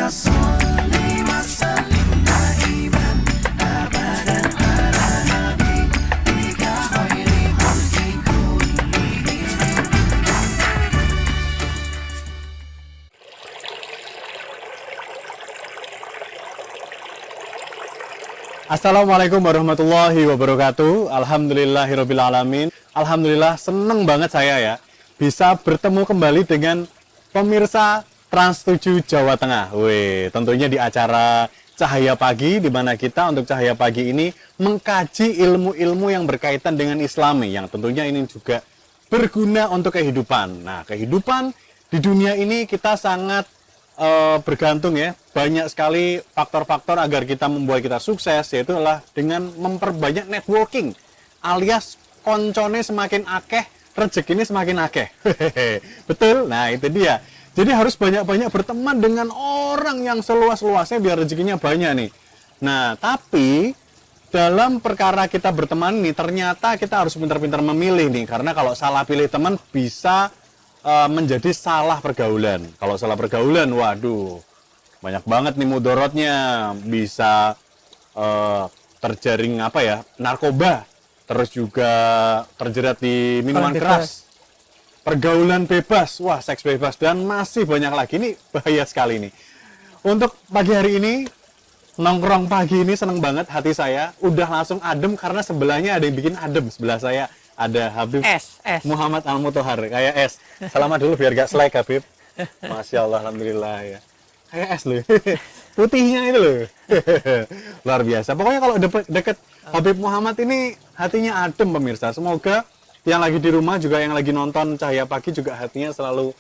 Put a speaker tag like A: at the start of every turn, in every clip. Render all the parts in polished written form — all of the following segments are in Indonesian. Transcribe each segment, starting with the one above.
A: Assalamualaikum warahmatullahi wabarakatuh. Alhamdulillahirrabbilalamin. Alhamdulillah seneng banget saya ya bisa bertemu kembali dengan pemirsa Trans 7 Jawa Tengah. Wih, tentunya di acara Cahaya Pagi, di mana kita untuk Cahaya Pagi ini mengkaji ilmu-ilmu yang berkaitan dengan Islami, yang tentunya ini juga berguna untuk kehidupan. Nah, kehidupan di dunia ini kita sangat bergantung ya, banyak sekali faktor-faktor agar kita membuat kita sukses, yaitu adalah dengan memperbanyak networking, alias koncone semakin akeh, rezekinya semakin akeh. Betul? Nah itu dia. Jadi harus banyak-banyak berteman dengan orang yang seluas-luasnya biar rezekinya banyak nih. Nah tapi dalam perkara kita berteman nih, ternyata kita harus pintar-pintar memilih nih, karena kalau salah pilih teman bisa menjadi salah pergaulan. Kalau salah pergaulan, waduh, banyak banget nih mudorotnya. Bisa terjaring apa ya, narkoba, terus juga terjerat di minuman keras, pergaulan bebas, wah seks bebas, dan masih banyak lagi. Ini bahaya sekali nih. Untuk pagi hari ini, nongkrong pagi ini seneng banget hati saya. Udah langsung adem karena sebelahnya ada yang bikin adem. Sebelah saya ada Habib Muhammad Al-Mutahhar, kayak es. Selamat dulu biar gak selek Habib. Masya Allah, alhamdulillah ya. Kayak es loh. Putihnya itu loh. Luar biasa. Pokoknya kalau deket Habib Muhammad ini hatinya adem pemirsa. Semoga yang lagi di rumah juga, yang lagi nonton Cahaya Pagi juga hatinya selalu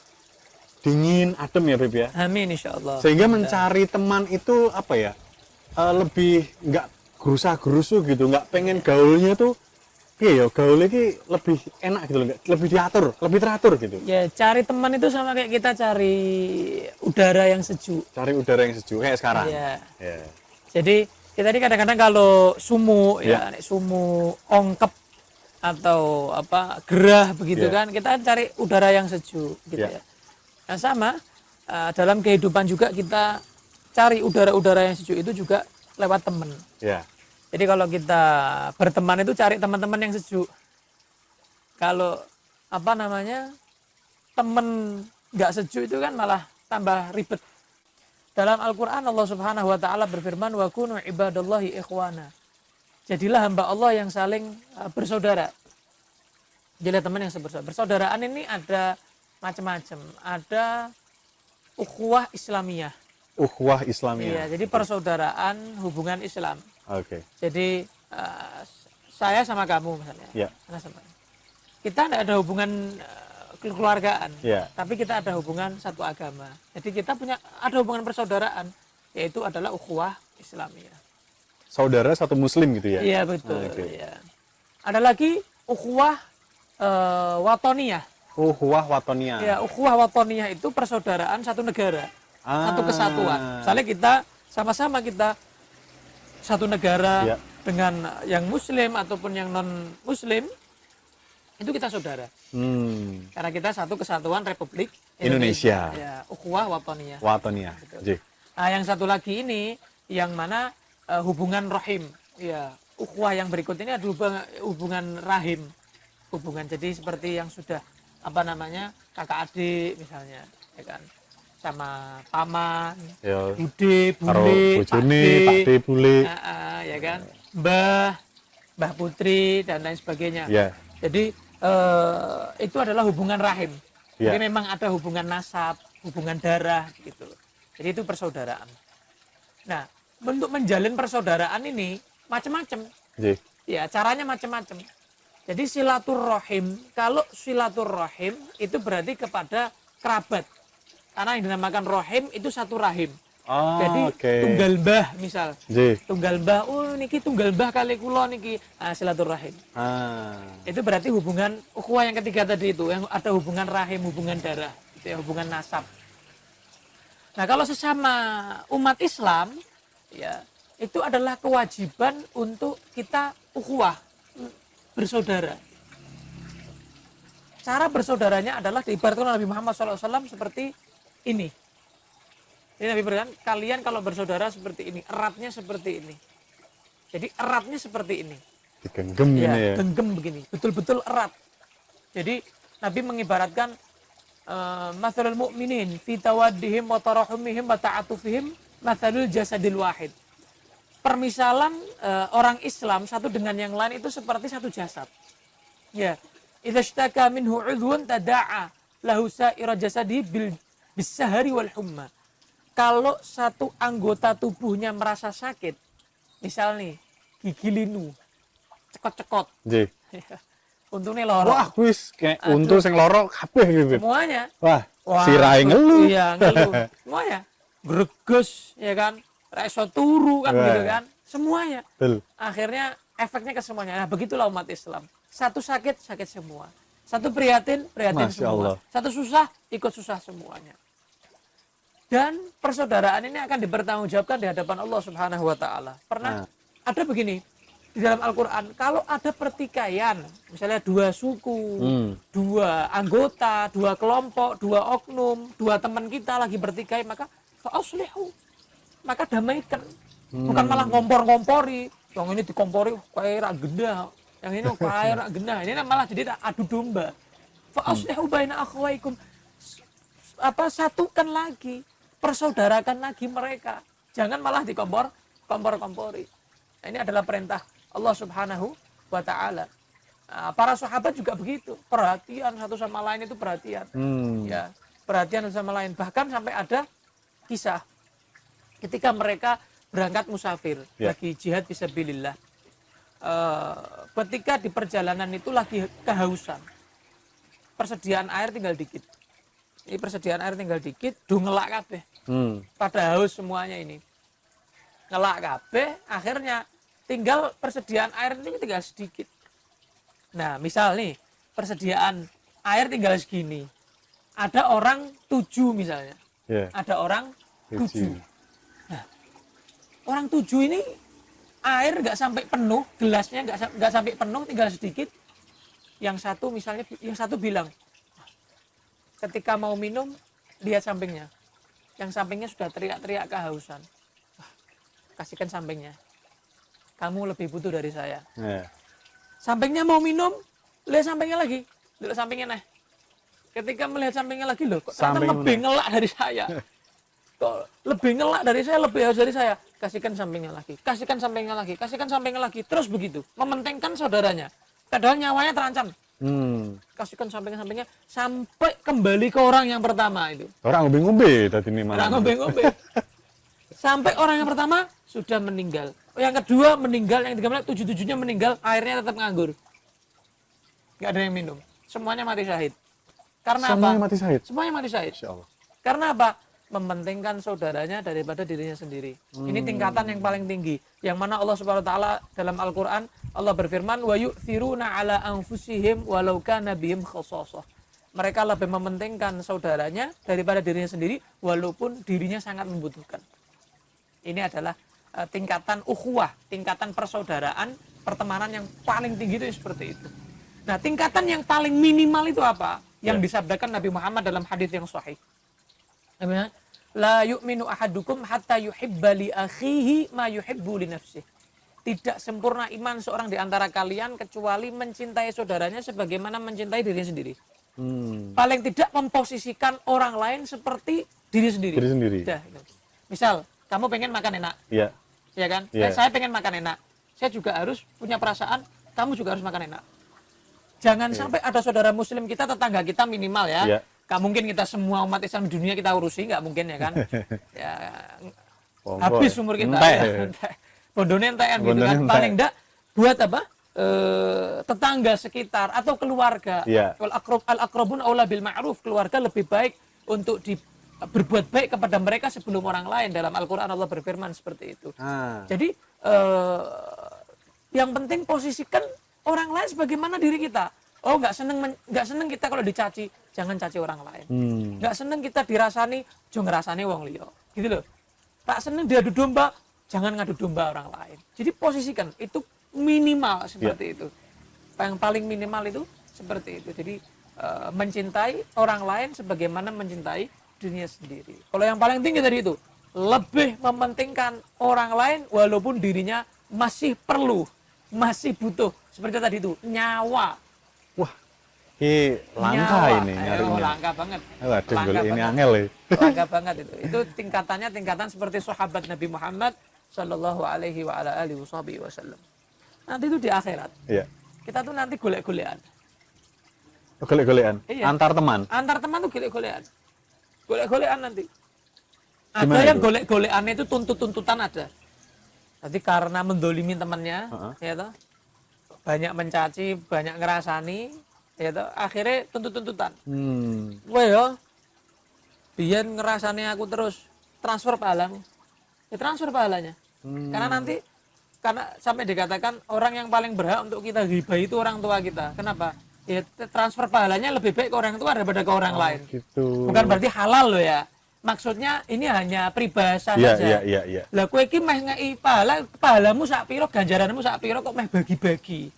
A: dingin, adem ya Habib ya.
B: Amin insyaallah.
A: Sehingga mencari teman itu apa ya? Lebih nggak gerusa-gerusu gitu, nggak pengen gaulnya tuh. Iya ya, gaul ini lebih enak gitu loh, lebih diatur, lebih teratur gitu.
B: Ya, cari teman itu sama kayak kita cari udara yang sejuk.
A: Cari udara yang sejuk kayak sekarang.
B: Iya.
A: Ya.
B: Jadi kita ini kadang-kadang kalau sumu
A: Ya.
B: ya, sumu ongkep atau apa gerah begitu
A: Ya.
B: kan, kita cari udara yang sejuk gitu
A: Ya.
B: ya. Nah sama dalam kehidupan juga kita cari udara-udara yang sejuk itu juga lewat teman.
A: Ya.
B: Jadi kalau kita berteman itu cari teman-teman yang sejuk. Kalau apa namanya teman nggak sejuk itu kan malah tambah ribet. Dalam Al-Quran Allah Subhanahu Wa Taala berfirman, wa kunu ibadallahi ikhwana. Jadilah hamba Allah yang saling bersaudara. Jadi teman yang bersaudara. Persaudaraan ini ada macam-macam. Ada ukhuwah Islamiyah.
A: Ukhuwah Islamiyah.
B: Iya, jadi persaudaraan hubungan Islam.
A: Oke.
B: Jadi saya sama kamu misalnya,
A: Ya.
B: kita tidak ada hubungan kekeluargaan,
A: Ya.
B: tapi kita ada hubungan satu agama. Jadi kita ada hubungan persaudaraan, yaitu adalah ukhuwah Islamiyah.
A: Saudara satu Muslim gitu ya?
B: Iya betul.
A: Oke.
B: Ya. Ada lagi ukhuwah watoniyah.
A: Ukhuwah Watoniyah.
B: Ya, ukhuwah watoniyah itu persaudaraan satu negara, satu kesatuan. Misalnya kita sama-sama kita satu negara
A: Ya.
B: dengan yang muslim ataupun yang non muslim, itu kita saudara karena kita satu kesatuan Republik Indonesia. Ya, ukhuwah watoniyah.
A: Watoniyah. Ji.
B: Nah, yang satu lagi ini yang mana hubungan rahim. Ya, ukhuwah yang berikut ini adalah hubungan rahim, hubungan jadi seperti yang sudah apa namanya kakak adik misalnya, ya kan, sama paman,
A: Ya.
B: bude,
A: Karo
B: bule,
A: bojone, pakde, bule.
B: ya kan, mbah putri dan lain sebagainya.
A: Ya.
B: Jadi itu adalah hubungan rahim.
A: Ya.
B: Jadi memang ada hubungan nasab, hubungan darah gitu. Jadi itu persaudaraan. Nah, untuk menjalin persaudaraan ini macam-macam.
A: Ji.
B: Ya, caranya macam-macam. Jadi silaturrahim, kalau silaturrahim itu berarti kepada kerabat. Karena yang dinamakan rahim itu satu rahim.
A: Oh,
B: Jadi
A: oke.
B: tunggal mbah misal.
A: Ji.
B: Tunggal mbah, oh niki tunggal mbah kali kula niki. Silaturrahim. Itu berarti hubungan ukhuwah yang ketiga tadi itu, yang ada hubungan rahim, hubungan darah, itu ya, hubungan nasab. Nah, kalau sesama umat Islam ya, itu adalah kewajiban untuk kita ukhuwah, bersaudara. Cara bersaudaranya adalah diibaratkan Nabi Muhammad SAW seperti ini. Jadi Nabi berkata, kalian kalau bersaudara seperti ini, eratnya seperti ini. Jadi eratnya seperti ini.
A: Digenggam
B: Ya,
A: ini ya.
B: genggam begini, betul-betul erat. Jadi Nabi mengibaratkan mathalul mu'minin fi tawaddihim wa tarahumihim wa ta'atufihim mathalul jasadil wahid. Permisalan orang Islam satu dengan yang lain itu seperti satu jasad. Ya, idza ishtaka minhu 'udhun tada'a lahu sa'ira jasadi bisahari wal humma. Kalau satu anggota tubuhnya merasa sakit, misal nih gigi linu, cekot-cekot,
A: Nggih.
B: untungnya loro.
A: Wah, wis kayak untu sing loro kabeh gitu.
B: Semuanya.
A: Wah,
B: Wah,
A: sirahe ngelu.
B: Iya, ngelu. Semuanya. Greges, ya kan. Reso turu kan
A: Wah.
B: gitu kan. Semuanya.
A: Betul.
B: Akhirnya efeknya ke semuanya. Nah, begitulah umat Islam. Satu sakit, sakit semua. Satu prihatin, prihatin
A: Masya
B: semua.
A: Allah.
B: Satu susah, ikut susah semuanya. Dan persaudaraan ini akan dipertanggungjawabkan di hadapan Allah Subhanahu wa taala. Pernah ada begini di dalam Al-Qur'an, kalau ada pertikaian, misalnya dua suku, dua anggota, dua kelompok, dua oknum, dua teman kita lagi bertikai, maka fa'aslihu. Maka damaikan. Bukan malah ngompor-ngompori. Yang ini dikompori kayak rak gendah, yang ini kayak rak gendah. Ini malah jadi adu domba. Fa'aslihu baina akhwaikum. Satukan lagi, persaudarakan lagi mereka. Jangan malah kompori. Nah, ini adalah perintah Allah Subhanahu wa taala. Nah, para sahabat juga begitu, perhatian satu sama lain itu perhatian. Ya, perhatian satu sama lain. Bahkan sampai ada kisah ketika mereka berangkat musafir lagi jihad fisabilillah. Ketika di perjalanan itu lagi kehausan. Persediaan air tinggal dikit. Ini persediaan air tinggal dikit, ngelak kabeh. Pada haus semuanya ini. Ngelak kabeh, akhirnya tinggal persediaan air ini tinggal sedikit. Nah, misal nih, persediaan air tinggal segini. Ada orang 7 misalnya. Ada orang 7. Nah, orang 7 ini air nggak sampai penuh, gelasnya nggak sampai penuh, tinggal sedikit. Yang satu misalnya, yang satu bilang, ketika mau minum, lihat sampingnya. Yang sampingnya sudah teriak-teriak kehausan. Wah, kasihkan sampingnya. Kamu lebih butuh dari saya. Sampingnya mau minum, lihat sampingnya lagi. Lihat sampingnya nih. Ketika melihat sampingnya lagi, loh, kok ternyata lebih ngelak dari saya. Kok lebih ngelak dari saya, lebih haus dari saya. Kasihkan sampingnya lagi. Kasihkan sampingnya lagi. Kasihkan sampingnya lagi. Terus begitu. Mementingkan saudaranya. Padahal nyawanya terancam. Kasihkan samping-sampingnya sampai kembali ke orang yang pertama itu.
A: Orang ngombe-ngombe tadi ini malah.
B: Orang ngombe-ngombe. Sampai orang yang pertama sudah meninggal. Yang kedua meninggal, yang ketiga 7-7-nya meninggal, airnya tetap nganggur. Nggak ada yang minum. Semuanya mati syahid. Karena
A: Semuanya
B: apa?
A: mati syahid.
B: Semuanya mati syahid.
A: Insya Allah.
B: Karena apa? Mementingkan saudaranya daripada dirinya sendiri. Ini tingkatan yang paling tinggi. Yang mana Allah Subhanahu wa taala dalam Al-Qur'an Allah berfirman wa yu'thiruna ala anfusihim walau kana bihim khassasah. Mereka lebih mementingkan saudaranya daripada dirinya sendiri walaupun dirinya sangat membutuhkan. Ini adalah tingkatan ukhuwah, tingkatan persaudaraan, pertemanan yang paling tinggi itu seperti itu. Nah, tingkatan yang paling minimal itu apa? Yang disabdakan Nabi Muhammad dalam hadis yang sahih. La yu'minu ahadukum hatta yuhibba li akhihi ma yuhibbu li nafsihi. Tidak sempurna iman seorang di antara kalian kecuali mencintai saudaranya sebagaimana mencintai dirinya sendiri. Paling tidak memposisikan orang lain seperti diri sendiri.
A: Diri sendiri.
B: Udah, misal, kamu pengen makan enak.
A: Iya.
B: Ya kan?
A: Iya.
B: Saya pengen makan enak. Saya juga harus punya perasaan, kamu juga harus makan enak. Jangan sampai ada saudara muslim kita, tetangga kita minimal ya.
A: Iya.
B: Gak mungkin kita semua umat Islam di dunia kita urusi, nggak mungkin ya kan? Ya,
A: Ponggo,
B: habis umur kita.
A: entek.
B: Ya. Bondone entekan gitu kan.
A: Bondone
B: Paling enggak buat apa? Tetangga sekitar atau keluarga.
A: Iya.
B: Al aqrabun aula bil ma'ruf, keluarga lebih baik untuk berbuat baik kepada mereka sebelum orang lain. Dalam Al-Qur'an Allah berfirman seperti itu. Jadi yang penting posisikan orang lain sebagaimana diri kita. Oh, nggak seneng kita kalau dicaci, jangan caci orang lain. Nggak seneng kita dirasani, jangan ngerasani wong liya. Gitu loh. Tak seneng diadu domba, jangan ngadu domba orang lain. Jadi posisikan itu minimal seperti itu. Yang paling minimal itu seperti itu. Jadi mencintai orang lain sebagaimana mencintai dirinya sendiri. Kalau yang paling tinggi tadi itu, lebih mementingkan orang lain walaupun dirinya masih perlu, masih butuh. Seperti tadi itu, nyawa.
A: Wah, ini langka
B: Nyawa.
A: ini
B: Oh,
A: nyarinya.
B: langka banget.
A: Waduh,
B: Langka
A: golek ini
B: banget.
A: angel ya.
B: Langka banget itu. Itu tingkatannya tingkatan seperti sahabat Nabi Muhammad Shallallahu Alaihi Wasallam. Nanti itu di akhirat.
A: Iya.
B: Kita tuh nanti golek-golekan.
A: Golek-golekan
B: Iya.
A: antar teman.
B: Antar teman tuh golek-golekan. Golek-golekan nanti. Ada
A: Gimana
B: yang
A: itu?
B: golek-golekannya itu tuntut-tuntutan ada. Jadi karena mendolimi temannya,
A: Heeh.
B: ya toh, banyak mencaci, banyak ngerasani, ya toh, akhirnya tuntut-tuntutan. Wah ya, biyen ngerasani aku terus transfer pahalamu. Ya transfer pahalanya. Karena nanti karena sampai dikatakan orang yang paling berhak untuk kita ghibah itu orang tua kita. Kenapa? Ya transfer pahalanya lebih baik ke orang tua daripada ke orang lain.
A: Gitu.
B: Bukan berarti halal loh ya. Maksudnya ini hanya peribahasa
A: Iya,
B: saja.
A: iya.
B: Lah kowe iki meh ngei pahalamu sak piro, ganjaranmu sak piro kok meh bagi-bagi.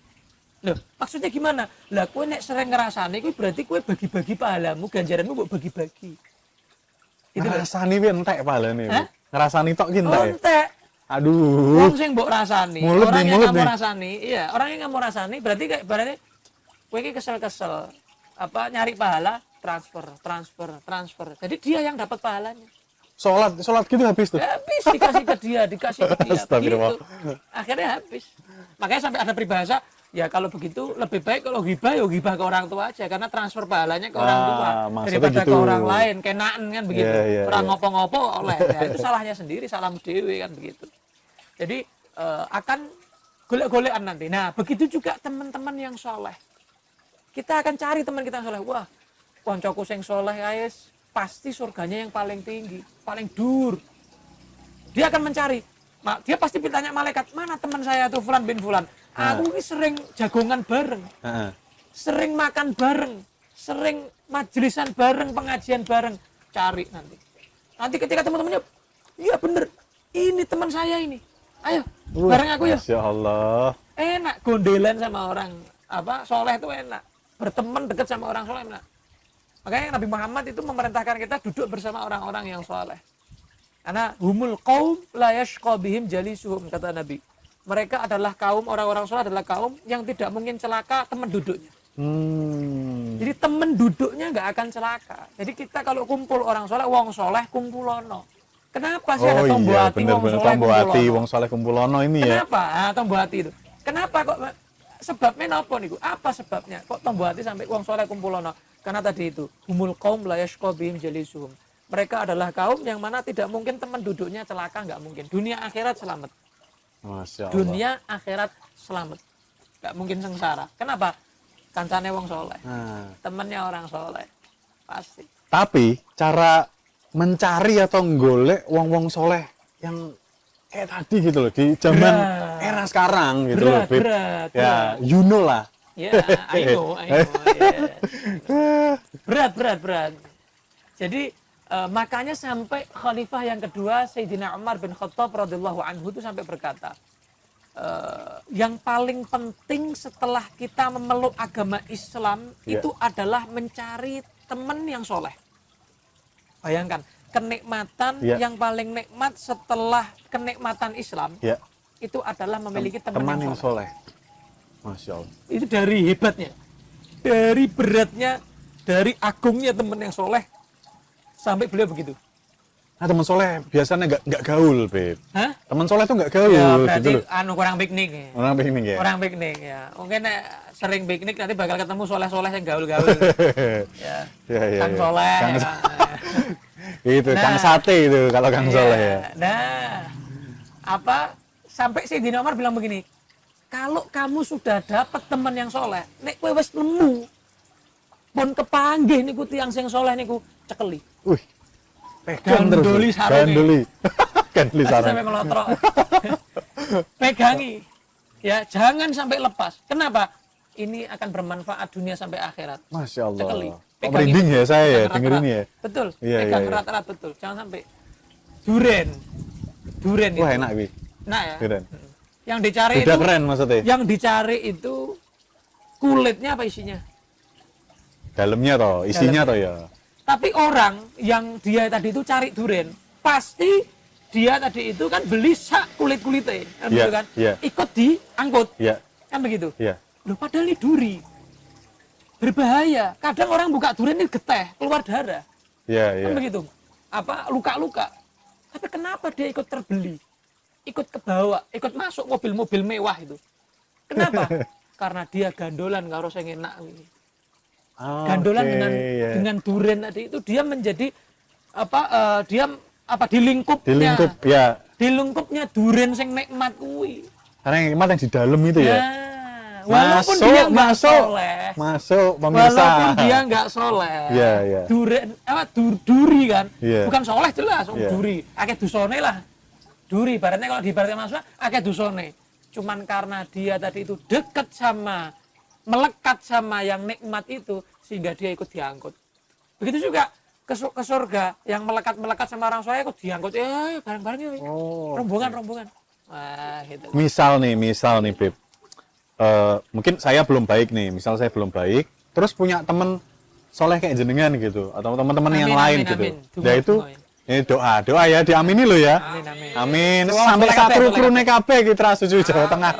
B: Loh, maksudnya gimana? Lah kowe nek sering ngrasani kuwi berarti kowe bagi-bagi pahalamu, ganjaranmu mbok bagi-bagi. Itu loh.
A: Ngerasani wi entek palane.
B: Hah?
A: Ngerasani tok ki entek.
B: Entek.
A: Aduh.
B: Wong sing mbok rasani,
A: Mulut
B: orang
A: nih,
B: yang
A: mulut
B: kamu
A: nih.
B: rasani, iya, orang yang kamu rasani berarti kayak berarti kowe iki kesel-kesel. Apa nyari pahala, transfer. Jadi dia yang dapat pahalanya.
A: Sholat gitu habis tuh.
B: Habis dikasih ke dia.
A: Astagfirullah.
B: Begitu. Akhirnya habis. Makanya sampai ada peribahasa, ya kalau begitu lebih baik kalau ghibah ya ghibah ke orang tua aja karena transfer pahalanya ke orang tua
A: maksudnya
B: daripada
A: gitu.
B: ke orang lain, kenaan kan begitu.
A: Iya,
B: Orang
A: iya.
B: ngopo-ngopo oleh. Ya, itu salahnya sendiri, salahmu dewe kan begitu. Jadi akan golek-golekan nanti. Nah, begitu juga teman-teman yang soleh. Kita akan cari teman kita yang soleh. Wah, koncoku sing soleh guys, pasti surganya yang paling tinggi, paling dur. Dia akan mencari. Dia pasti bertanya malaikat, mana teman saya tuh Fulan bin Fulan. Aku ini sering jagongan bareng,
A: Heeh.
B: sering makan bareng, sering majelisan bareng, pengajian bareng. Cari nanti. Nanti ketika teman-temannya, iya bener, ini teman saya ini. Ayo, bareng aku ya.
A: Masya Allah.
B: Enak gondelan sama orang soleh itu enak. Berteman dekat sama orang soleh enak. Makanya Nabi Muhammad itu memerintahkan kita duduk bersama orang-orang yang soleh. Karena humul qaum la yashqa bihim jalisuhum, kata Nabi. Mereka adalah kaum, orang-orang soleh adalah kaum yang tidak mungkin celaka teman duduknya. Jadi teman duduknya nggak akan celaka. Jadi kita kalau kumpul orang soleh, wong soleh kumpulono. Kenapa sih ada tombo
A: iya,
B: hati wong
A: bener-bener
B: soleh
A: tombo hati
B: kumpulono?
A: wong soleh kumpulono ini ya.
B: Kenapa? Tombo hati itu. Kenapa kok sebabnya napa niku? Apa sebabnya? Kok tombo hati sampai wong soleh kumpulono? Karena tadi itu, humul qaum la yashqa bihim jalisuhum. Mereka adalah kaum yang mana tidak mungkin teman duduknya celaka, nggak mungkin. Dunia akhirat selamat.
A: Masya Allah.
B: Dunia akhirat selamat. Nggak mungkin sengsara. Kenapa? Kancane wong soleh.
A: Nah,
B: Temennya orang soleh. Pasti.
A: tapi cara mencari atau golek wong-wong soleh yang kayak tadi gitu loh di zaman
B: Berat.
A: era sekarang gitu loh, Beb.
B: Berat.
A: Ya, you know lah.
B: Ya, I know. Yeah. Berat. Jadi makanya sampai khalifah yang kedua Sayyidina Umar bin Khattab radhiyallahu anhu itu sampai berkata, yang paling penting setelah kita memeluk agama Islam itu adalah mencari teman yang soleh. Bayangkan, kenikmatan yang paling nikmat setelah kenikmatan Islam
A: Ya,
B: itu adalah memiliki teman
A: teman
B: yang
A: yang
B: soleh.
A: soleh. Masya Allah.
B: Itu dari hebatnya, dari beratnya, dari agungnya teman yang soleh sampai beliau begitu.
A: Nah, teman soleh biasanya nggak gaul, Beb.
B: Hah?
A: Teman soleh tuh nggak gaul
B: Ya
A: gitu
B: berarti
A: loh.
B: kurang piknik ya.
A: Orang piknik ya.
B: Orang piknik ya. Mungkin sering piknik nanti bakal ketemu soleh-soleh yang gaul-gaul. Ya.
A: Ya.
B: Kang soleh.
A: Kang
B: ya.
A: Itu
B: Nah.
A: Kang Sate itu kalau Kang
B: Iya.
A: soleh ya.
B: Nah, sampai Sayyidina Umar bilang begini, kalau kamu sudah dapat teman yang soleh, nek kowe wis nemu, pun kepanggih niku tiyang sing soleh niku cekeli.
A: Wih. Pegang terus.
B: Gandoli sarunge.
A: Gandoli. Gandoli sarunge.
B: Sampai melotrok. Pegangi. Ya, jangan sampai lepas. Kenapa? Ini akan bermanfaat dunia sampai akhirat.
A: Masya Allah.
B: Cekeli.
A: Kok merinding ya saya ya denger ini ya.
B: Betul.
A: Iya,
B: Pegang
A: iya.
B: erat-erat betul. Jangan sampai duren
A: Wah,
B: itu.
A: enak Wi.
B: Nah ya.
A: Keren.
B: Yang dicari
A: Udah
B: itu
A: keren maksudnya.
B: yang dicari itu kulitnya apa isinya?
A: Dalamnya toh, isinya toh ya.
B: Tapi orang yang dia tadi itu cari duren, pasti dia tadi itu kan beli sak kulit-kulitnya, kan begitu kan? Ikut diangkut, kan begitu? Loh padahal ini duri, berbahaya. Kadang orang buka durian ini geteh, keluar darah, kan begitu? Apa luka-luka. Tapi kenapa dia ikut terbeli, ikut ke bawah, ikut masuk mobil-mobil mewah itu? Kenapa? Karena dia gandolan karo sing enak. Gandolan dengan durian tadi itu dia menjadi di lingkupnya durian sing nikmat kuwi.
A: Karena yang nikmat yang di dalam itu ya.
B: Walaupun dia nggak soleh,
A: pemirsa.
B: walaupun dia nggak soleh, durian duri kan, bukan soleh jelas, duri, akeh dusone lah, duri. Ibaratnya kalau di ibaratnya Mas, akeh dusone. Cuman karena dia tadi itu dekat sama, melekat sama yang nikmat itu, sehingga dia ikut diangkut. Begitu juga ke surga, yang melekat sama orang soleh ikut diangkut, bareng-bareng ya, rombongan. Wah, gitu.
A: Misal nih Beb, mungkin saya belum baik nih, misal saya belum baik, terus punya temen soleh kayak jenengan gitu, atau teman-teman yang lain gitu. Ya itu, ini doa ya, diamini loh ya. Amin. Sampai satu krune kabeh iki Trans 7 Jawa Tengah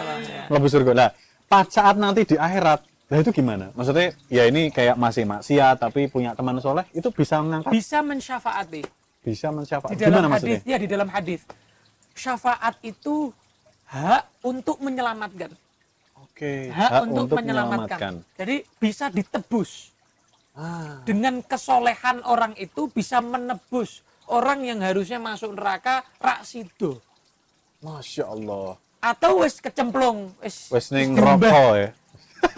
A: mlebu surga. Nah, pas saat nanti di akhirat, nah itu gimana? Maksudnya ya ini kayak masih maksiat tapi punya teman soleh itu bisa mengangkat,
B: bisa mensyafaati.
A: Gimana
B: dalam
A: maksudnya?
B: Hadis, ya di dalam hadis. Syafaat itu hak untuk menyelamatkan.
A: Oke,
B: hak untuk menyelamatkan. Jadi bisa ditebus. Dengan kesolehan orang itu bisa menebus orang yang harusnya masuk neraka rak sido.
A: Masya Allah.
B: Atau wis kecemplung,
A: wis ning rokok ya.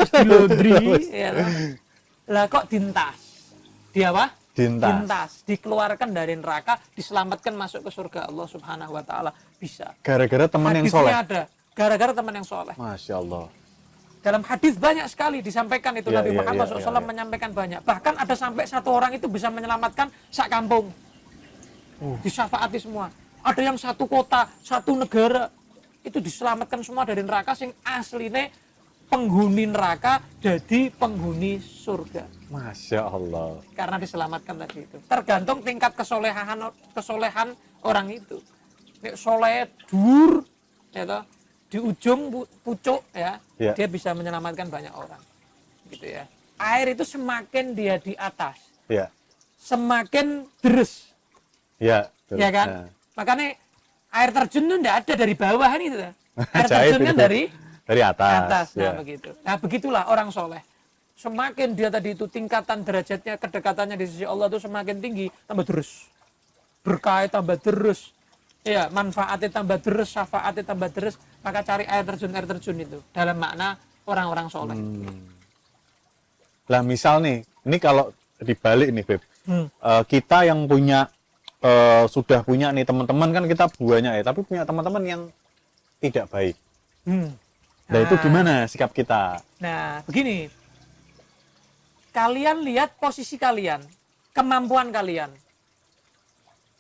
B: Wis dilodri, ya. Lah kok dintas. Dia apa? Dintas, dikeluarkan dari neraka, diselamatkan masuk ke surga Allah Subhanahu wa taala. Bisa.
A: Gara-gara teman yang soleh.
B: Ada. Gara-gara teman yang soleh.
A: Masya Allah.
B: Dalam hadis banyak sekali disampaikan itu, Nabi Muhammad SAW menyampaikan banyak. Bahkan ada sampai satu orang itu bisa menyelamatkan sak kampung. Disyafaati semua. Ada yang satu kota, satu negara itu diselamatkan semua dari neraka, sing asline penghuni neraka jadi penghuni surga.
A: Masya Allah.
B: Karena diselamatkan tadi itu. Tergantung tingkat kesolehan orang itu. Nek soleh dur, ya toh, di ujung pucuk ya, dia bisa menyelamatkan banyak orang. Gitu ya. Air itu semakin dia di atas, semakin deres. Ya kan? Makanya air terjun itu tidak ada dari bawah itu. Air terjunnya dari atas. Nah, begitu. Nah, begitulah orang soleh. Semakin dia tadi itu tingkatan derajatnya, kedekatannya di sisi Allah itu semakin tinggi, tambah terus. Berkah tambah terus. Ya, manfaatnya tambah terus, syafaatnya tambah terus. Maka cari air terjun itu dalam makna orang-orang soleh.
A: Lah misal nih, ini kalau dibalik nih Beb, kita yang punya sudah punya nih teman-teman kan kita banyak ya, tapi punya teman-teman yang tidak baik. Nah itu gimana sikap kita?
B: Nah begini, kalian lihat posisi kalian, kemampuan kalian.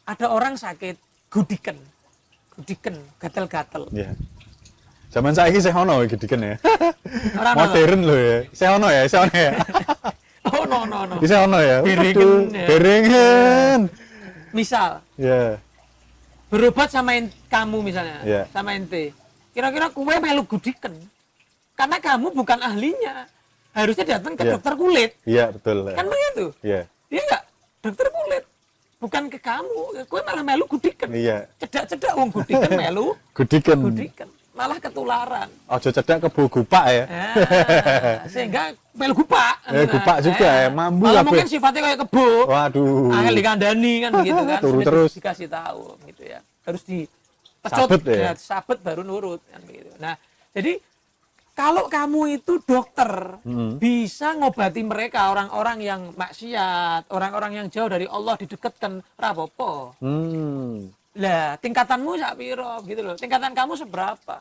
B: Ada orang sakit, gudiken, gatel-gatel.
A: Ya. Zaman saya ini sehono gudiken ya.
B: Orang
A: modern loh ya. Sehono ya.
B: Oh no.
A: Sehono ya.
B: Beringen.
A: Beringen.
B: Misal, berobat sama kamu misalnya, sama ente. Kira-kira kue melu gudiken, karena kamu bukan ahlinya. Harusnya datang ke dokter kulit. Iya betul. Kan begitu. Iya nggak, dokter kulit, bukan ke kamu. Kue malah melu gudiken. Iya. Cedak-cedak wong gudiken melu. Gudiken. Malah ketularan. Ojo cedak kebo gupak ya. Sehingga melu gupak. Gupak juga ya, mambu lah. Mungkin sifatnya kayak kebo. Waduh. Angel dikandani kan begitu kan. Terus dikasih tahu gitu ya. Harus dipecut ya. Sabet baru nurut kan begitu. Nah, jadi kalau kamu itu dokter, bisa ngobati mereka, orang-orang yang maksiat, orang-orang yang jauh dari Allah, didekatkan rapopo. Lah, tingkatanmu sak piro gitu loh. Tingkatan kamu seberapa?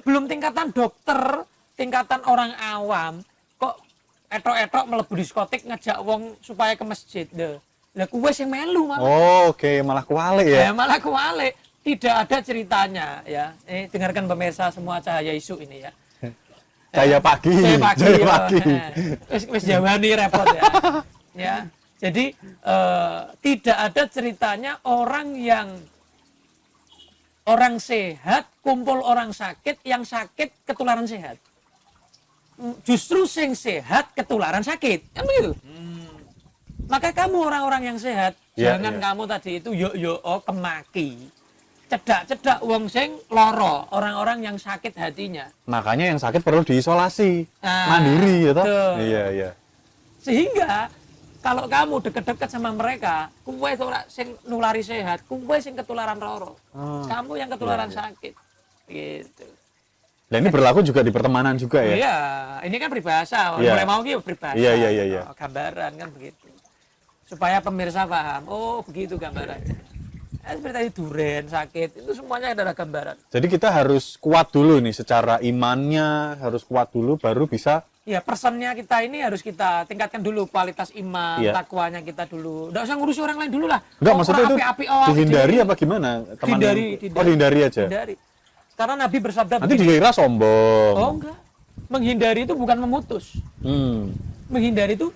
B: Belum tingkatan dokter, tingkatan orang awam kok etok-etok mlebu diskotik ngajak wong supaya ke masjid. Lah kuwe sing melu malah. Oh, oke, malah kualik ya. Malah kualik. Tidak ada ceritanya ya. Dengarkan pemirsa semua Cahaya Isu ini ya. Cahaya pagi. Wis jawani repot ya. Ya. Jadi tidak ada ceritanya orang sehat kumpul orang sakit, yang sakit ketularan sehat. Justru sing sehat ketularan sakit, kan begitu. Maka kamu orang-orang yang sehat, jangan kamu tadi itu kemaki. Cedak-cedak wong sing loro, orang-orang yang sakit hatinya.
A: Makanya yang sakit perlu diisolasi, mandiri ya toh? Iya, iya.
B: Sehingga kalau kamu deket-deket sama mereka, kuwe ora sing nulari sehat, kuwe sing ketularan loro. Kamu yang ketularan sakit. Gitu.
A: Dan ini berlaku juga di pertemanan juga ya?
B: Iya, ini kan peribahasa. Mulai mau gitu peribahasa.
A: Iya.
B: Gambaran kan begitu. Supaya pemirsa paham, oh begitu gambarannya. Seperti tadi duren, sakit, itu semuanya adalah gambaran.
A: Jadi kita harus kuat dulu nih, secara imannya harus kuat dulu, baru bisa.
B: Ya, personnya kita ini harus kita tingkatkan dulu, kualitas iman, takwanya kita dulu. Nggak usah ngurusi orang lain dulu lah.
A: Enggak, maksudnya itu dihindari apa gimana? Dihindari aja?
B: Hindari. Karena Nabi bersabda
A: nanti dikira sombong.
B: Oh enggak. Menghindari itu bukan memutus. Menghindari itu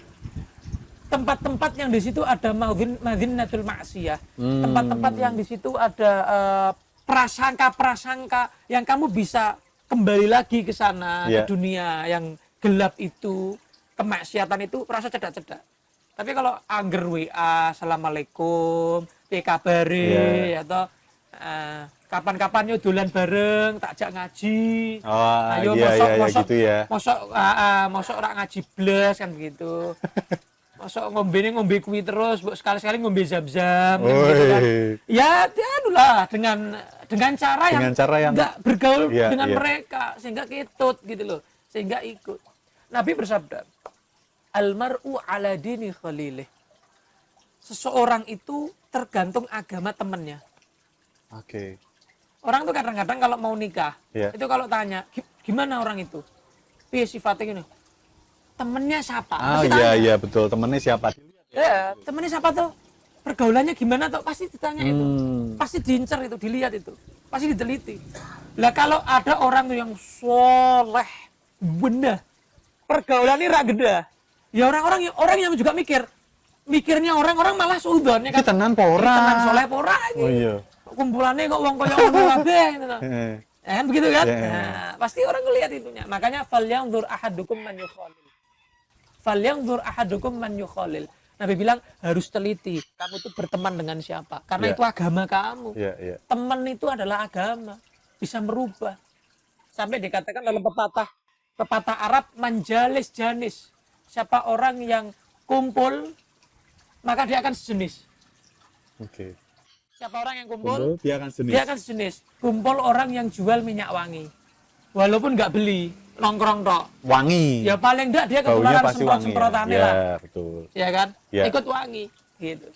B: tempat-tempat yang di situ ada madzinnatul ma'siyah. Tempat-tempat yang di situ ada prasangka-prasangka yang kamu bisa kembali lagi ke sana, ke dunia yang gelap itu, kemaksiatan itu, rasa cedak-cedak. Tapi kalau angger WA, assalamualaikum, kabare, atau kapan-kapan yuk dolan bareng, tak ajak ngaji. Ayo mosok
A: gitu ya.
B: Mosok ora ngaji blas kan begitu. Mosok ngombe kuwi terus, sekali-sekali ngombe zam-zam gitu kan. Ya, anulah dengan cara yang enggak bergaul dengan mereka sehingga ketut gitu loh, sehingga ikut. Nabi bersabda, "Almar'u ala dini khalilih." Seseorang itu tergantung agama temannya.
A: Oke.
B: Orang tuh kadang-kadang kalau mau nikah, itu kalau tanya, gimana orang itu? Piye sifatnya gini? Temennya siapa?
A: Iya betul, temennya siapa?
B: Ya, temennya siapa tuh? Pergaulannya gimana tuh? Pasti ditanya itu. Pasti diincar itu, dilihat itu. Pasti diteliti. Lah kalau ada orang yang soleh, bener, pergaulannya rak gede. Ya orang yang juga mikirnya orang-orang malah suudon ya kan.
A: Tenan pora.
B: Tenan soleh pora gitu.
A: Oh iya.
B: Kumpulannya kok wong koyo ngono kabeh gitu. Kan begitu kan? Nah, pasti orang ngelihat itunya. Makanya falyanzur ahadukum man yukhalil. Falyanzur ahadukum man yukhalil. Nabi bilang harus teliti. Kamu tuh berteman dengan siapa? Karena itu agama kamu. Teman itu adalah agama. Bisa merubah. Sampai dikatakan dalam pepatah Arab manjalis janis. Siapa orang yang kumpul maka dia akan sejenis.
A: Oke.
B: Siapa orang yang kumpul
A: dia akan sejenis.
B: Dia akan sejenis. Kumpul orang yang jual minyak wangi. Walaupun nggak beli, nongkrong tok.
A: Wangi.
B: Ya paling enggak dia ketularan semprot-semprotannya lah.
A: Ya, betul.
B: Ya kan?
A: Ya.
B: Ikut wangi gitu.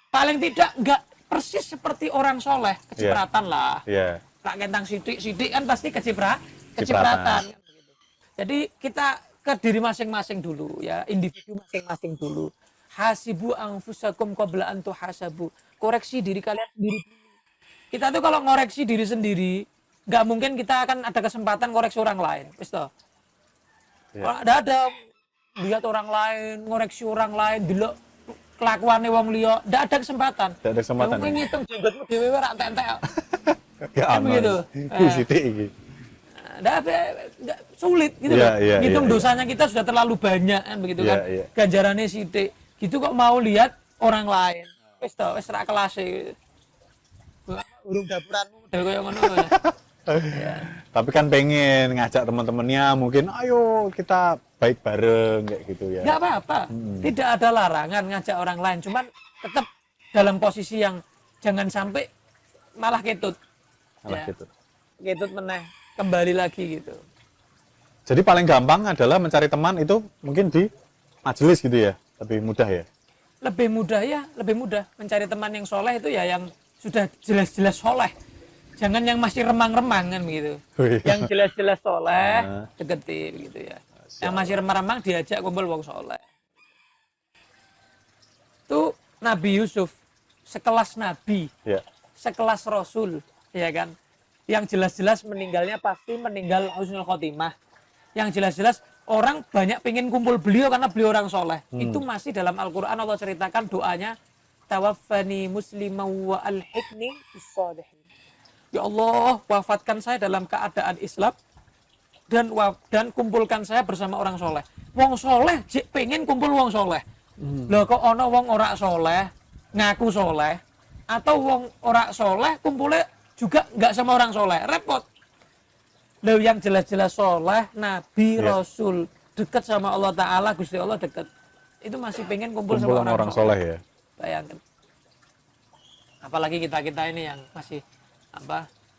B: Paling tidak enggak persis seperti orang soleh, kecipratan lah.
A: Iya.
B: Tak kentang sidik kan pasti kecipratan. Kan, begitu. Jadi kita ke diri masing-masing dulu ya, individu masing-masing dulu. Hasibu anfusakum qabla an tuhasabu. Koreksi diri kalian sendiri. Kita tuh kalau ngoreksi diri sendiri, nggak mungkin kita akan ada kesempatan koreksi orang lain. Wis toh. Kalau ada lihat orang lain, ngoreksi orang lain, delok kelakuane wong liya, ndak ada kesempatan.
A: Ndak ada kesempatan.
B: Mungkin ngitung jenggotmu dhewe ora entek-entek.
A: Kan
B: begitu.
A: Sithik iki.
B: Ndak sulit gitu loh. Ngitung dosanya kita sudah terlalu banyak kan begitu kan. Ganjarannya sithik. Gitu kok mau lihat orang lain. Wis toh, wis ra kelase. Urung dapuranmu dhewe koyo ngono.
A: Tapi kan pengen ngajak teman-temannya, mungkin ayo kita baik bareng kayak gitu ya.
B: Nggak apa-apa, tidak ada larangan ngajak orang lain, cuman tetap dalam posisi yang jangan sampai malah ketut. Ketut meneh, kembali lagi gitu.
A: Jadi paling gampang adalah mencari teman itu mungkin di majelis gitu ya, lebih mudah ya.
B: Lebih mudah mencari teman yang soleh itu ya yang sudah jelas-jelas soleh. Jangan yang masih remang-remang kan begitu. Yang jelas-jelas soleh, deketi begitu ya. Yang masih remang-remang diajak kumpul wong soleh. Itu Nabi Yusuf, sekelas Nabi, sekelas Rasul, ya kan. Yang jelas-jelas meninggalnya pasti meninggal husnul khotimah. Yang jelas-jelas orang banyak pengen kumpul beliau karena beliau orang soleh. Itu masih dalam Al-Quran Allah ceritakan doanya, tawaffani muslimah wa alhiqni bis-shalihin. Ya Allah, wafatkan saya dalam keadaan Islam dan kumpulkan saya bersama orang soleh. Wong soleh pengen kumpul wong soleh. Loh kok ono wong ora soleh ngaku soleh, atau wong ora soleh kumpulnya juga nggak sama orang soleh, repot. Loh yang jelas-jelas soleh, Nabi, Rasul, dekat sama Allah Ta'ala, Gusti Allah dekat. Itu masih pengen kumpul sama orang
A: soleh ya.
B: Bayangkan. Apalagi kita ini yang masih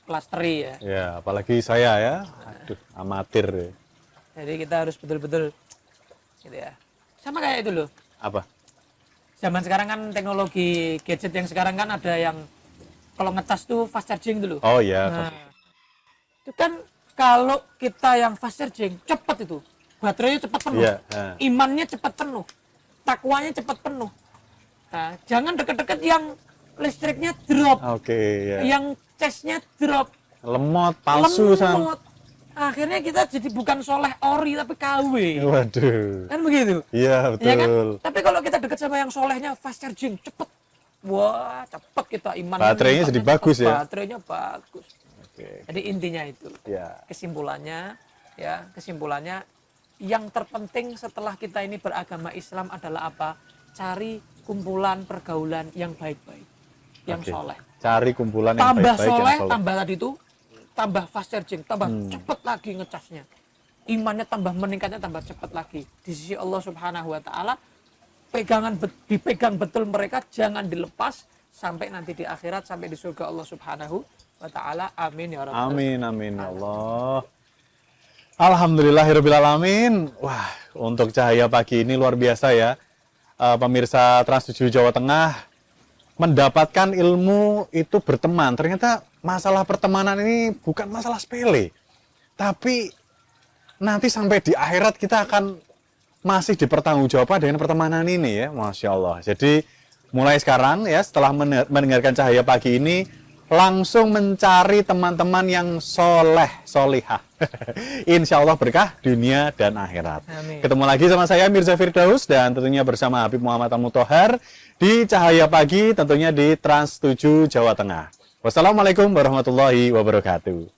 B: kelas 3 ya.
A: Ya, apalagi saya ya. Aduh, amatir. Ya.
B: Jadi kita harus betul-betul gitu ya. Sama kayak itu loh.
A: Apa?
B: Zaman sekarang kan teknologi gadget yang sekarang kan ada yang kalau ngecas tuh fast charging dulu.
A: Oh iya.
B: Nah, itu kan kalau kita yang fast charging cepat itu. Baterainya cepat penuh.
A: Iya,
B: Imannya cepat penuh. Takwanya cepat penuh. Nah, jangan deket-deket yang listriknya drop.
A: Oke, ya.
B: Yang casnya drop.
A: Lemot, palsu
B: Lemot. Akhirnya kita jadi bukan soleh ori tapi KW.
A: Waduh.
B: Kan begitu?
A: Iya, betul.
B: Ya kan? Tapi kalau kita dekat sama yang solehnya fast charging, cepet. Wah, cepet kita iman.
A: Baterainya jadi bagus ya?
B: Baterainya bagus.
A: Oke.
B: Jadi intinya itu.
A: Ya.
B: Kesimpulannya yang terpenting setelah kita ini beragama Islam adalah apa? Cari kumpulan pergaulan yang baik-baik, yang soleh.
A: Cari kumpulan yang
B: Tambah
A: baik-baik,
B: soleh,
A: yang soleh.
B: tambah tadi itu, tambah fast charging, tambah cepet lagi ngecasnya. Imannya tambah meningkatnya, tambah cepet lagi. Di sisi Allah Subhanahu Wa Taala, dipegang betul mereka, jangan dilepas sampai nanti di akhirat, sampai di surga Allah Subhanahu Wa Taala. Amin ya Rabbal
A: Amin, amin ya Allah. Alhamdulillahirrahmanirrahim. Wah, untuk cahaya pagi ini luar biasa ya. Pemirsa Trans 7 Jawa Tengah mendapatkan ilmu itu berteman. Ternyata masalah pertemanan ini bukan masalah sepele. Tapi nanti sampai di akhirat kita akan masih dipertanggungjawabkan dengan pertemanan ini ya. Masya Allah. Jadi mulai sekarang ya, setelah mendengarkan cahaya pagi ini, langsung mencari teman-teman yang soleh, solihah. Insya Allah berkah dunia dan akhirat.
B: Amin.
A: Ketemu lagi sama saya Mirza Firdaus dan tentunya bersama Habib Muhammad Al-Muthohar di Cahaya Pagi, tentunya di Trans 7 Jawa Tengah. Wassalamualaikum warahmatullahi wabarakatuh.